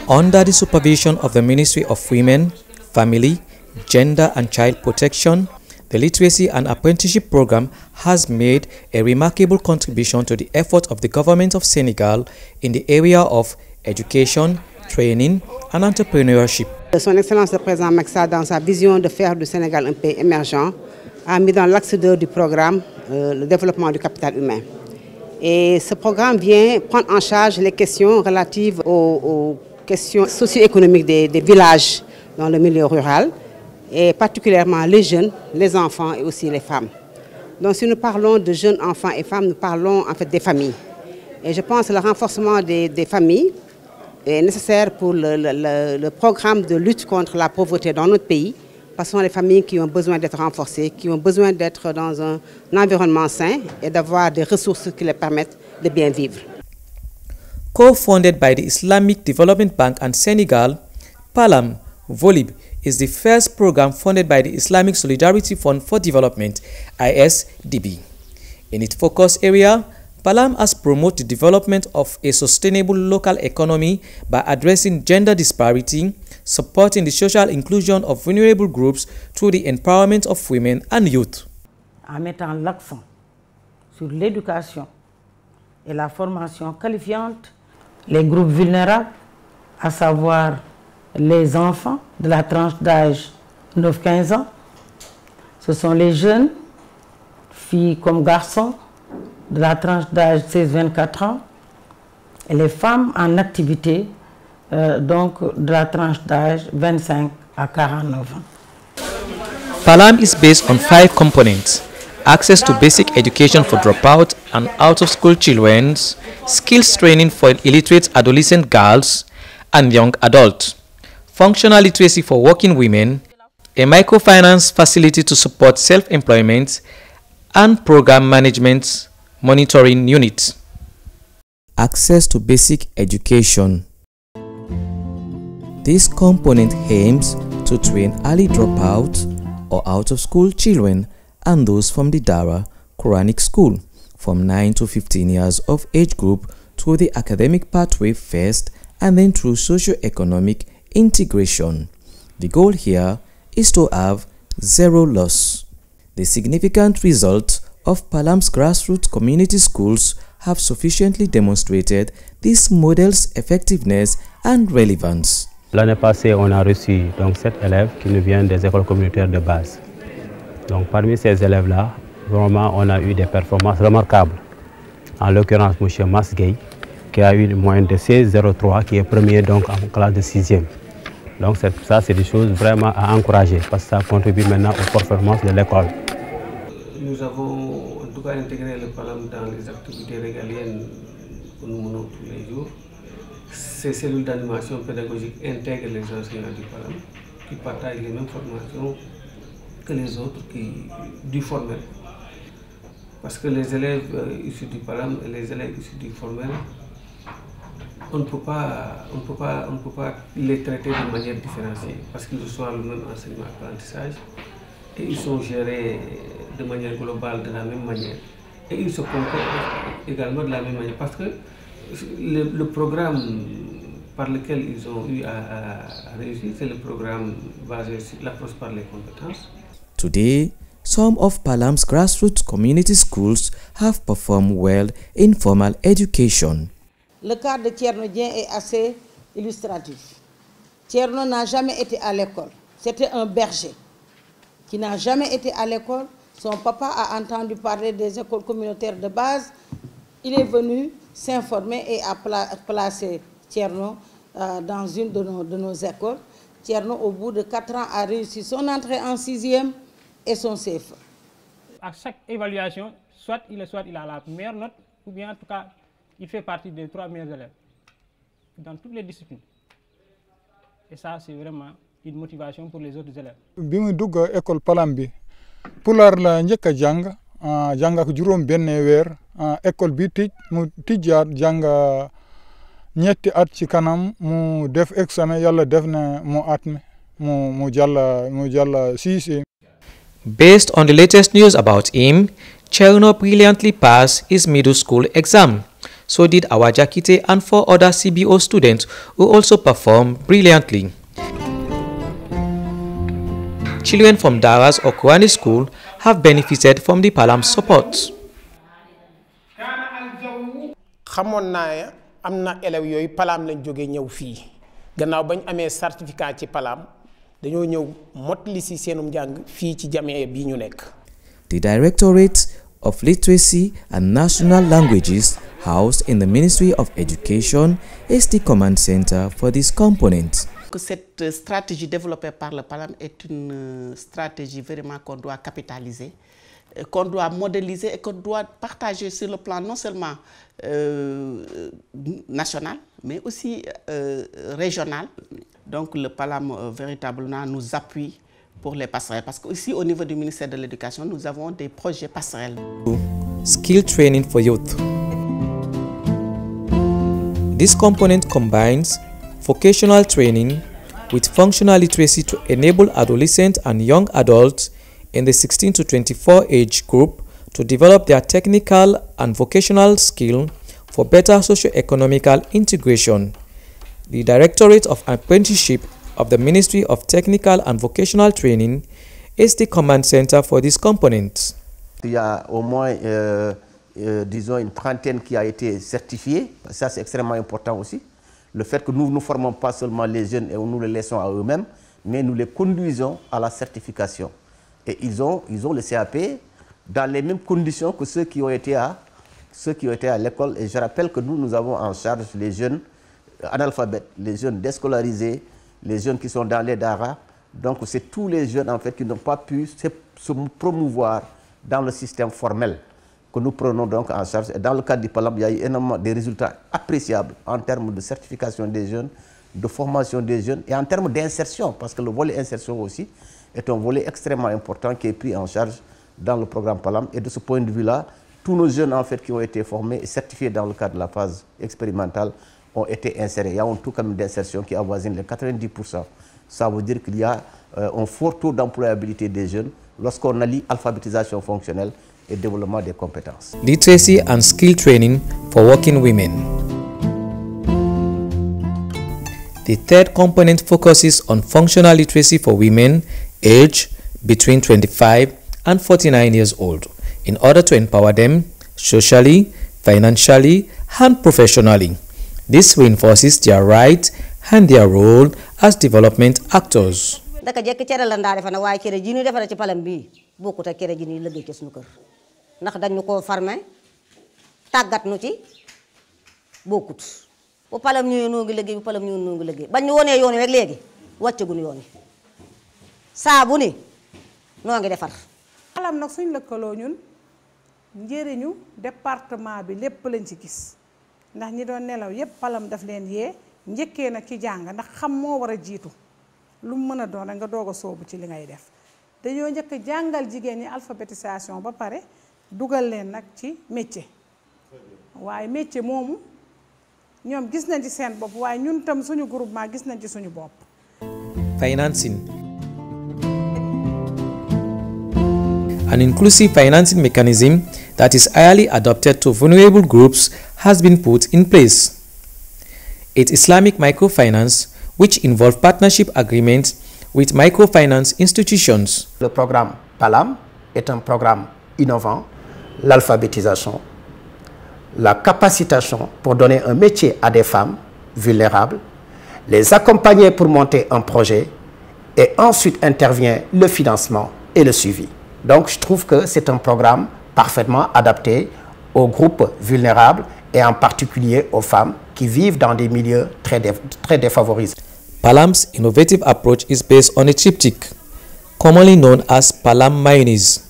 Under the supervision of the Ministry of Women, Family, Gender and Child Protection, the Literacy and Apprenticeship Program has made a remarkable contribution to the efforts of the government of Senegal in the area of education, training and entrepreneurship. Son Excellence le Président Macky Sall, dans sa vision de faire du Sénégal un pays émergent, a mis dans l'axe 2 du programme le développement du capital humain. Et ce programme vient prendre en charge les questions relatives aux questions socio-économiques des villages dans le milieu rural, et particulièrement les jeunes, les enfants et aussi les femmes. Donc si nous parlons de jeunes enfants et femmes, nous parlons en fait des familles. Et je pense que le renforcement des familles est nécessaire pour le programme de lutte contre la pauvreté dans notre pays, parce que ce sont les familles qui ont besoin d'être renforcées, qui ont besoin d'être dans un environnement sain et d'avoir des ressources qui les permettent de bien vivre. Co-founded by the Islamic Development Bank and Senegal, PALAM Volib is the first program funded by the Islamic Solidarity Fund for Development, ISDB. In its focus area, PALAM has promoted the development of a sustainable local economy by addressing gender disparity, supporting the social inclusion of vulnerable groups through the empowerment of women and youth. En mettant l'accent sur l'éducation et la formation qualifiante, les groupes vulnérables, à savoir les enfants de la tranche d'âge 9-15 ans, ce sont les jeunes, filles comme garçons, de la tranche d'âge 16-24 ans, et les femmes en activité, donc de la tranche d'âge 25 à 49 ans. PALAM is based on 5 components: access to basic education for dropout and out-of-school children, skills training for illiterate adolescent girls and young adults, functional literacy for working women, a microfinance facility to support self-employment, and program management monitoring unit. Access to basic education. This component aims to train early dropout or out-of-school children and those from the Dara Quranic school from 9 to 15 years of age group through the academic pathway first and then through socio-economic integration. The goal here is to have zero loss. The significant results of PALAM's grassroots community schools have sufficiently demonstrated this model's effectiveness and relevance. L'année passée, on a reçu donc 7 élèves qui nous viennent des écoles communautaires de base. Donc parmi ces élèves-là, vraiment on a eu des performances remarquables. En l'occurrence, M. Masguey, qui a eu une moyenne de 16,03, qui est premier donc en classe de 6e. Donc ça, c'est des choses vraiment à encourager, parce que ça contribue maintenant aux performances de l'école. Nous avons en tout cas intégré le PALAM dans les activités régaliennes que nous menons tous les jours. Ces cellules d'animation pédagogique intègrent les enseignants du PALAM, qui partagent les mêmes formations que les autres du formel. Parce que les élèves issus du PALAM et les élèves issus du formel, on ne peut pas les traiter de manière différenciée, parce qu'ils reçoivent le même enseignement apprentissage et ils sont gérés de manière globale de la même manière. Et ils se comportent également de la même manière, parce que le programme par lequel ils ont eu à réussir, c'est le programme basé sur l'approche par les compétences. Today, some of PALAM's grassroots community schools have performed well in formal education. Le cas de Thierno Dien est assez illustratif. Thierno n'a jamais été à l'école. C'était un berger qui n'a jamais été à l'école. Son papa a entendu parler des écoles communautaires de base. Il est venu s'informer et a placé Thierno dans une de nos écoles. Thierno, au bout de 4 ans, a réussi son entrée en 6e et son CFE. À chaque évaluation, soit il a la meilleure note, ou bien en tout cas, il fait partie des 3 meilleurs élèves dans toutes les disciplines. Et ça, c'est vraiment une motivation pour les autres élèves. Bi mu dugg école PALAM bi pulaar la njëkk a jàng ak juróom benn weer école bi tij mu tijjaat jàng ñetti at ci kanam mu def examen yàlla def na mu atme mu jàlla CICE. Based on the latest news about him, Cherno brilliantly passed his middle school exam. So did Awajakite and 4 other CBO students who also performed brilliantly. Children from Daras or Quranic school have benefited from the Palam support. xamoon naa am na élèves yooyu Palam lañ jógee ñëw fii gannaaw bañ amee certificat ci Palam dañoo ñëw mottali si seenum njàng fii ci jamee bii ñu nekk. The Directorate of Literacy and National Languages, housed in the Ministry of Education, is the command center for this component. Cette stratégie développée par le Palam est une stratégie vraiment qu'on doit capitaliser, qu'on doit modéliser et qu'on doit partager sur le plan non seulement national, mais aussi régional. Donc le Palam véritablement nous appuie pour les passerelles. Parce qu'ici, au niveau du ministère de l'Éducation, nous avons des projets passerelles. Skill training for youth. This component combines vocational training with functional literacy to enable adolescents and young adults in the 16 to 24 age group to develop their technical and vocational skill for better socio-economical integration. The Directorate of Apprenticeship of the Ministry of Technical and Vocational Training is the command center for this component. Il y a au moins, disons, une trentaine qui a été certifiée. Ça, c'est extrêmement important aussi. Le fait que nous ne formons pas seulement les jeunes et nous les laissons à eux-mêmes, mais nous les conduisons à la certification. Et ils ont le CAP dans les mêmes conditions que ceux qui ont été à l'école. Et je rappelle que nous avons en charge les jeunes analphabètes, les jeunes déscolarisés, les jeunes qui sont dans les daras. Donc c'est tous les jeunes en fait qui n'ont pas pu se promouvoir dans le système formel que nous prenons donc en charge. Et dans le cadre du Palam, il y a eu énormément de résultats appréciables en termes de certification des jeunes, de formation des jeunes et en termes d'insertion, parce que le volet insertion aussi est un volet extrêmement important qui est pris en charge dans le programme Palam. Et de ce point de vue-là, tous nos jeunes en fait qui ont été formés et certifiés dans le cadre de la phase expérimentale ont été insérés. Il y a un taux quand même d'insertion qui avoisine les 90%. Ça veut dire qu'il y a un fort taux d'employabilité des jeunes lorsqu'on allie alphabétisation fonctionnelle et développement des compétences. Literacy and skill training for working women. The third component focuses on functional literacy for women aged between 25 and 49 years old in order to empower them socially, financially, and professionally. This reinforces their right and their role as development actors. ndax dañ ñu ko farmé tàggat nu ci bokkut bu Palam ñëwee noo ngi liggéey bu Palam ñëwee noo ngi liggéey bañ ñu wonee yoon rek léegi wàccaguñu yoon yi saa bu ni noo ngi defar. Palam nag suñ lëkkaloo ñun njëriñu département bi lépp lañ ci gis ndax ñi doon nelaw yépp Palam daf leen yee njëkkee nag ci jàng ndax xam moo war a jiitu lu mu mën a doon rek nga doog a soobu ci li ngay def dañoo njëkk jàngal jigéen ñi alphabétisation ba pare dugal leen nag ci métier waaye métier moomu ñoom gis nañ ci seen bopp waaye ñun tam suñu groupement gis nañ ci suñu bopp. Financing. An inclusive financing mechanism that is highly adapted to vulnerable groups has been put in place. It's Islamic microfinance, which involve partnership agreements with microfinance institutions. Le programme Palam est un programme innovant. L'alphabétisation, la capacitation pour donner un métier à des femmes vulnérables, les accompagner pour monter un projet et ensuite intervient le financement et le suivi. Donc je trouve que c'est un programme parfaitement adapté aux groupes vulnérables et en particulier aux femmes qui vivent dans des milieux très défavorisés. Palam's innovative approach is based on a triptych, commonly known as Palam mayonnaise.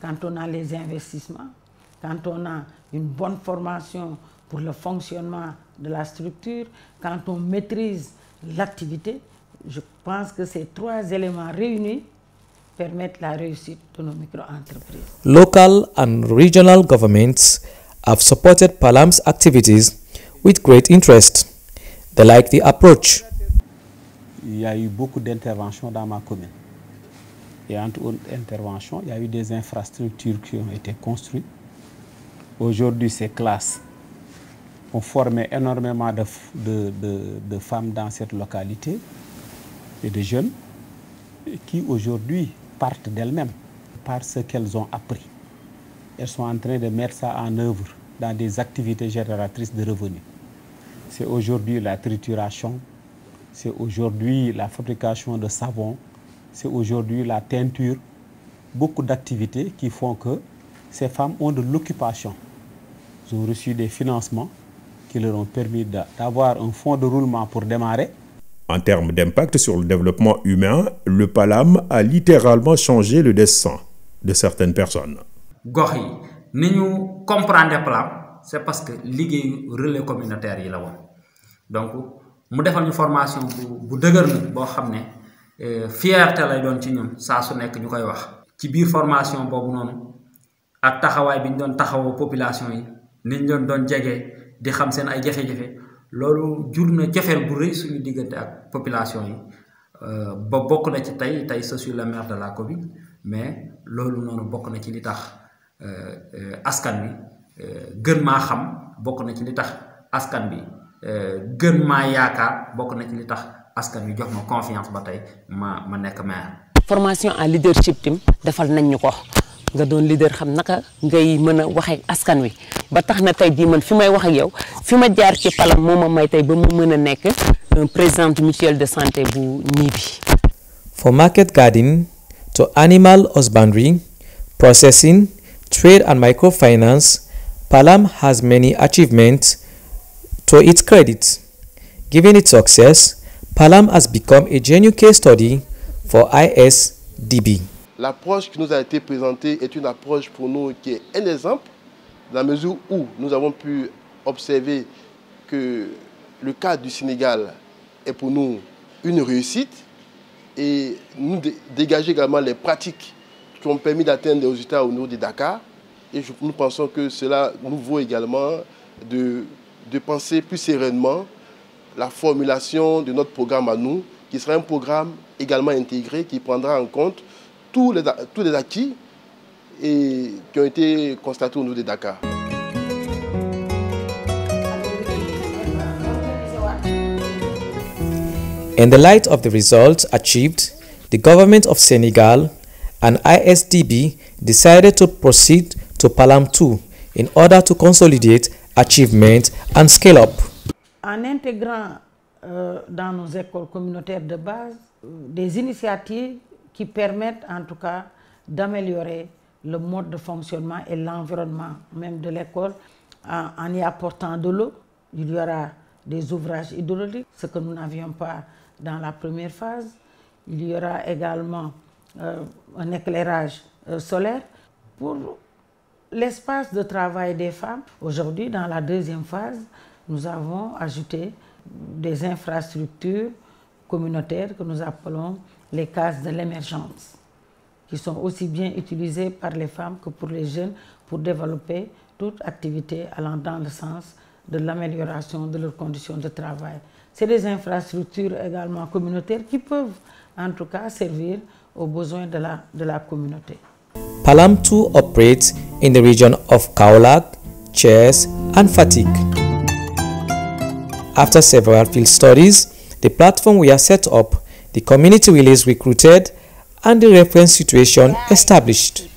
Quand on a les investissements, quand on a une bonne formation pour le fonctionnement de la structure, quand on maîtrise l'activité, je pense que ces trois éléments réunis permettent la réussite de nos micro-entreprises. Local and regional governments have supported Palam's activities with great interest. They like the approach. Il y a eu beaucoup d'interventions dans ma commune. Et entre autres interventions, il y a eu des infrastructures qui ont été construites. Aujourd'hui, ces classes ont formé énormément de femmes dans cette localité et de jeunes qui aujourd'hui partent d'elles-mêmes par ce qu'elles ont appris. Elles sont en train de mettre ça en œuvre dans des activités génératrices de revenus. C'est aujourd'hui la trituration, c'est aujourd'hui la fabrication de savon, c'est aujourd'hui la teinture, beaucoup d'activités qui font que ces femmes ont de l'occupation. Ils ont reçu des financements qui leur ont permis d'avoir un fonds de roulement pour démarrer. En termes d'impact sur le développement humain, le PALAM a littéralement changé le destin de certaines personnes. Gox yi ni ñu comprendre PALAM c'est parce que liggéeyu relais communautaire yi la woon donc mu defal ñu formation bu dëgër na boo xam ne fierté lay doon ci ñun saa su nekk ñu koy wax ci biir formation boobu noonu ak taxawaay bi ñu doon taxawoo population yi ni ñu doon jege di xam seen ay jafe-jafe loolu jur na jafeel bu rëy suñu diggante ak population yi ba bokk na ci tey je suis le maire de la commune mais loolu noonu bokk na ci li tax askan bi gën maa xam bokk na ci li tax askan bi gën maa yaakaar bokk na ci li tax askan bi jox ma confiance ba tey ma nekk maire. formation en leadership tim defal nañ ñu ko nga doon leader xam naka ngay mën a wax ak askan wi ba tax na tey jii man fi may wax ak yow fi ma jaar ci PALAM moo ma may tey ba mu mën a nekk présidente mutuelle de santé bu Nibi. For market gardening to animal husbandry, processing, trade and microfinance, PALAM has many achievements to its credit. Given its success, PALAM has become a genuine case study for ISDB. L'approche qui nous a été présentée est une approche pour nous qui est un exemple, dans la mesure où nous avons pu observer que le cas du Sénégal est pour nous une réussite et nous dégager également les pratiques qui ont permis d'atteindre des résultats au niveau de Dakar. Et nous pensons que cela nous vaut également de penser plus sereinement la formulation de notre programme à nous, qui sera un programme également intégré, qui prendra en compte tous les acquis qui ont été constatés au niveau de Dakar. In the light of the results achieved, the government of Senegal and ISDB decided to proceed to PALAM 2 in order to consolidate achievement and scale up. En intégrant dans nos écoles communautaires de base des initiatives qui permettent en tout cas d'améliorer le mode de fonctionnement et l'environnement même de l'école en y apportant de l'eau. Il y aura des ouvrages hydrauliques, ce que nous n'avions pas dans la première phase. Il y aura également un éclairage solaire pour l'espace de travail des femmes. Aujourd'hui, dans la deuxième phase, nous avons ajouté des infrastructures communautaires que nous appelons les cases de l'émergence, qui sont aussi bien utilisées par les femmes que pour les jeunes pour développer toute activité allant dans le sens de l'amélioration de leurs conditions de travail. C'est des infrastructures également communautaires qui peuvent en tout cas servir aux besoins de la communauté. PALAM 2 operates in the region of Kaolack, Thiès and Fatick. After several field studies, the platform we are set up, the community relays recruited and the reference situation established.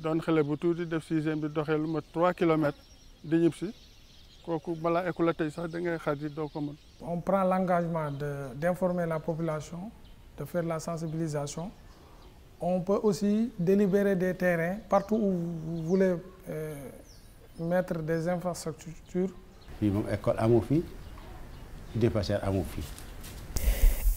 doon xale bu tuuti def sixième bi doxee lu ma 3 kilomètres di ñib si kooku balaa école tey sax da ngay xaar doo ko mën. On prend l'engagement d'informer la population, de faire la sensibilisation. On peut aussi délibérer des terrains partout où vous voulez mettre des infrastructures. fii moom école amu fi dépasseur amu fi.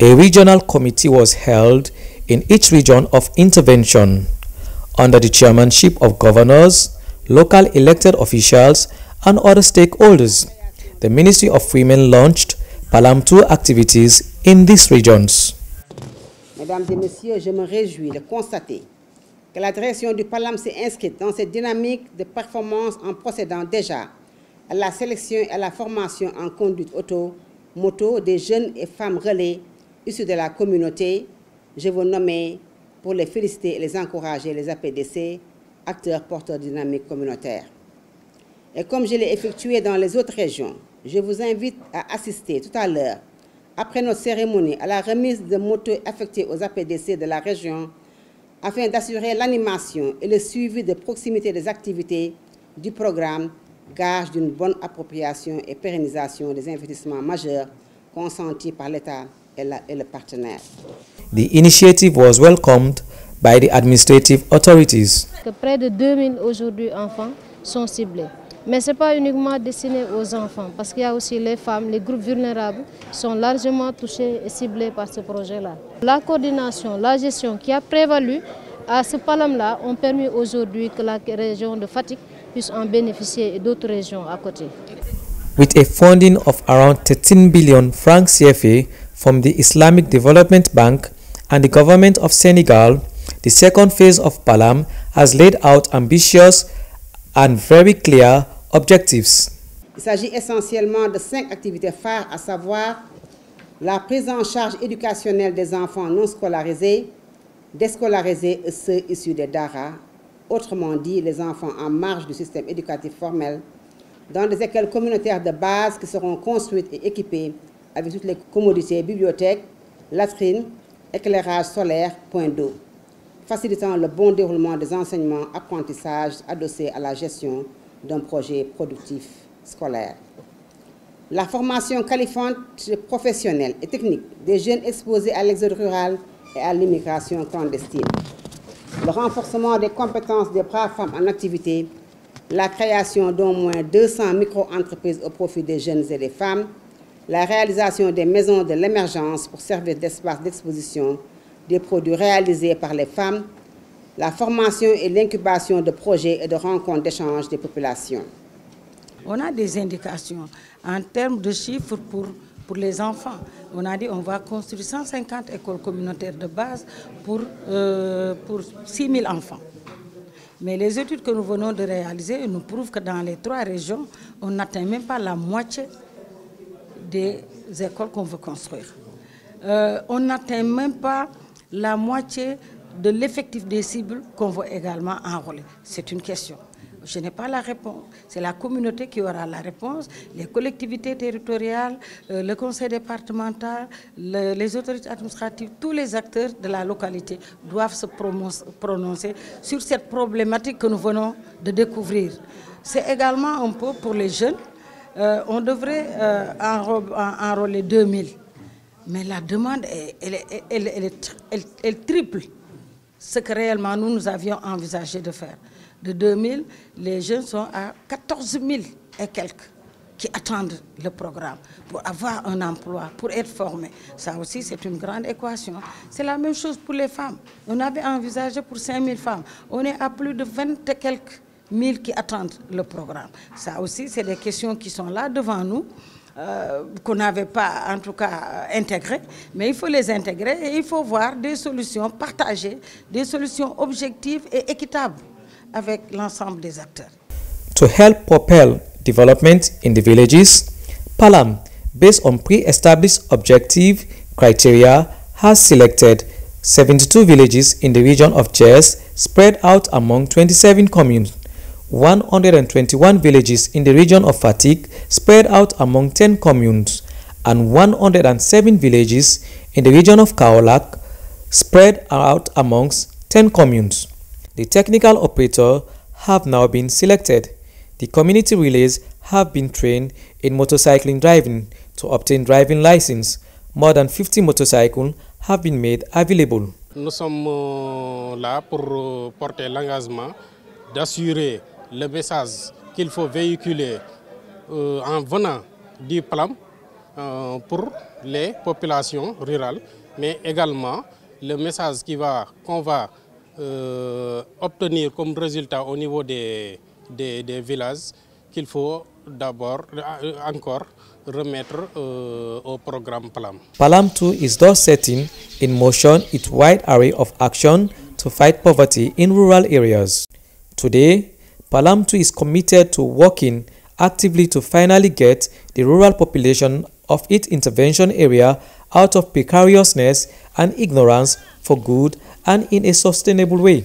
A regional committee was held in each region of intervention under the chairmanship of governors, local elected officials, and other stakeholders. The Ministry of Women launched PALAM 2 activities in these regions. Mesdames et messieurs, je me réjouis de constater que la direction du PALAM s'est inscrite dans cette dynamique de performance en procédant déjà à la sélection et à la formation en conduite auto-moto des jeunes et femmes relais issus de la communauté. Je vous nomme pour les féliciter et les encourager, les APDC, acteurs porteurs de dynamique communautaire. Et comme je l'ai effectué dans les autres régions, je vous invite à assister tout à l'heure, après notre cérémonie, à la remise de motos affectées aux APDC de la région, afin d'assurer l'animation et le suivi de proximité des activités du programme, gage d'une bonne appropriation et pérennisation des investissements majeurs consentis par l'État et le partenaire. The initiative was welcomed by the administrative authorities. Près de 2000 aujourd'hui enfants sont ciblés. Mais ce n'est pas uniquement destiné aux enfants, parce qu'il y a aussi les femmes, les groupes vulnérables sont largement touchés et ciblés par ce projet-là. La coordination, la gestion qui a prévalu à ce PALAM-là ont permis aujourd'hui que la région de Fatick puisse en bénéficier et d'autres régions à côté. With a funding of around 13 billion francs CFA from the Islamic Development Bank and the government of Senegal, the second phase of PALAM has laid out ambitious and very clear objectives. Il s'agit essentiellement de 5 activités phares, à savoir la prise en charge éducationnelle des enfants non scolarisés, déscolarisés et ceux issus des DARA, autrement dit les enfants en marge du système éducatif formel, dans des écoles communautaires de base qui seront construites et équipées avec toutes les commodités, bibliothèques, latrines, éclairage solaire, point d'eau, facilitant le bon déroulement des enseignements, apprentissages adossés à la gestion d'un projet productif scolaire. La formation qualifiante professionnelle et technique des jeunes exposés à l'exode rural et à l'immigration clandestine. Le renforcement des compétences des braves femmes en activité, la création d'au moins 200 micro-entreprises au profit des jeunes et des femmes, la réalisation des maisons de l'émergence pour servir d'espace d'exposition des produits réalisés par les femmes, la formation et l'incubation de projets et de rencontres d'échange des populations. On a des indications en termes de chiffres pour les enfants. On a dit qu'on va construire 150 écoles communautaires de base pour 6 000 enfants. Mais les études que nous venons de réaliser nous prouvent que dans les 3 régions, on n'atteint même pas la moitié des écoles qu'on veut construire. On n'atteint même pas la moitié de l'effectif des cibles qu'on veut également enrôler. C'est une question. Je n'ai pas la réponse. C'est la communauté qui aura la réponse. Les collectivités territoriales, le conseil départemental, les autorités administratives, tous les acteurs de la localité doivent se prononcer sur cette problématique que nous venons de découvrir. C'est également un peu pour les jeunes. On devrait enrôler 2000. Mais la demande, elle triple ce que réellement nous avions envisagé de faire. De 2000, les jeunes sont à 14 000 et quelques qui attendent le programme pour avoir un emploi, pour être formés. Ça aussi, c'est une grande équation. C'est la même chose pour les femmes. On avait envisagé pour 5 000 femmes. On est à plus de 20 et quelques mille qui attendent le programme. Ça aussi, c'est des questions qui sont là devant nous, qu'on n'avait pas en tout cas intégrées, mais il faut les intégrer et il faut voir des solutions partagées, des solutions objectives et équitables avec l'ensemble des acteurs. To help propel development in the villages, PALAM, based on pre-established objective criteria, has selected 72 villages in the region of Thiès, spread out among 27 communes, 121 villages in the region of Fatick, spread out among 10 communes, and 107 villages in the region of Kaolack, spread out amongst 10 communes. The technical operator have now been selected. The community relays have been trained in motorcycling driving to obtain driving license. More than 50 motorcycles have been made available. Nous sommes là pour porter l'engagement d'assurer le message qu'il faut véhiculer en venant du PALAM pour les populations rurales, mais également le message qu'on va obtenir comme résultat au niveau des villages qu'il faut d'abord encore remettre au programme PALAM. PALAM 2 is thus setting in motion its wide array of action to fight poverty in rural areas. Today, Palam 2 is committed to working actively to finally get the rural population of its intervention area out of precariousness and ignorance for good and in a sustainable way.